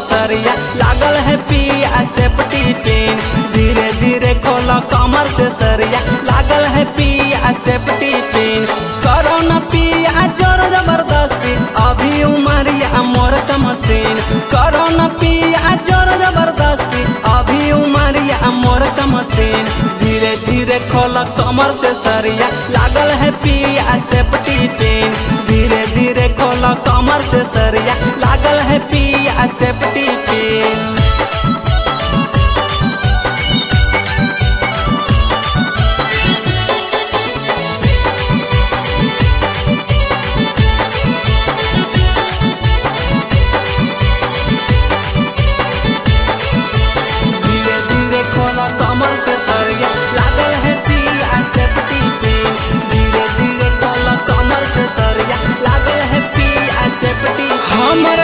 सरिया लागल है पिया सेफ्टी पिन। धीरे धीरे खोला कमर से सरिया लागल है पिया सेफ्टी पिन। करो न पिया जोर जबरदस्ती अभी उमरिया मोर का मशीन। करो न पिया जोर जबरदस्ती अभी उमरिया मोर का मशीन। धीरे धीरे खोला कमर से सरिया लागल है पिया सेफ्टी पिन। धीरे धीरे खोला कमर से सरिया लागल है पिया सेफ्टी पिन। धीरे धीरे खोला कमर से सरिया लागल है पिया सेफ्टी पिन। धीरे धीरे खोला कमर से सरिया लागल है पिया सेफ्टी। हमर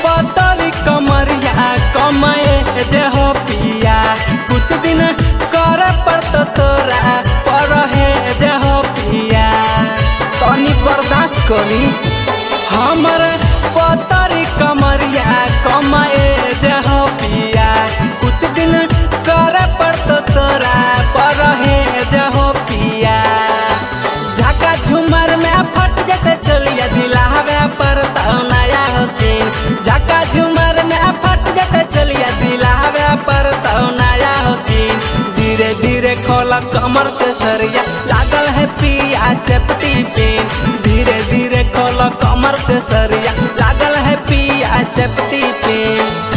पतरी कमरिया कमाए जे हो पिया कुछ दिन करे पड़त तोरा पर है जे हो पिया तनी बर्दाश्त करी। हमर पतरी कमरिया कमाए जे हो पिया कुछ दिन करे पड़त तोरा पर है जे हो पिया। झाका झूमर में फट जते चलिया दिलावे पर नया होकिन। झाका झूमर में फट जते चलिया दिलावे पर नया होकिन। धीरे धीरे खोला कमर से सरिया लागल है पिया सेफ्टी पिन। धीरे धीरे खोला कमर से सरिया लागल है पिया सेफ्टी पिन।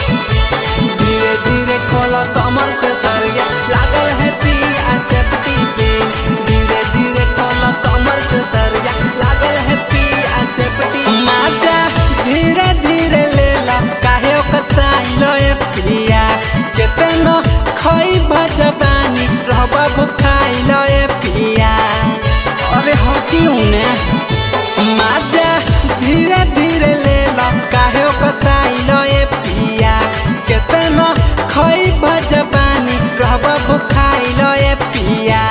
धीरे धीरे खोला कमर से सरिया लागल है पिया सेफ्टी पिन। धीरे धीरे खोला कमर से सरिया लागल है पिया सेफ्टी। माजा धीरे धीरे लेला काहे ओकताइलो ए पिया केतनो खई भजबानी रहबा भुखाइलो ए पिया। अरे हटियो ने माजा धीरे धीरे लेला काहे ओकताइलो ए पिया केतनो खई भजबानी रहबा भुखाइलो ए पिया।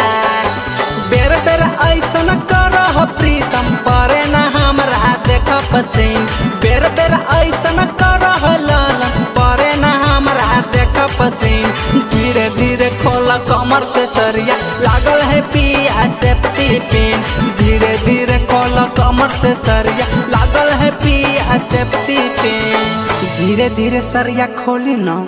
बेर बेर ऐसन करह प्रीतम परे न हमरा देख पसीन। बेर बेर ऐसन करह लालन परे न हमरा देख पसीन। धीरे धीरे खोला कमर से सरिया लागल है पिया सेफ्टी पिन। धीरे धीरे खोला कमर से सरिया लागल है पिया सेफ्टी पिन। धीरे धीरे सरिया खोली ना।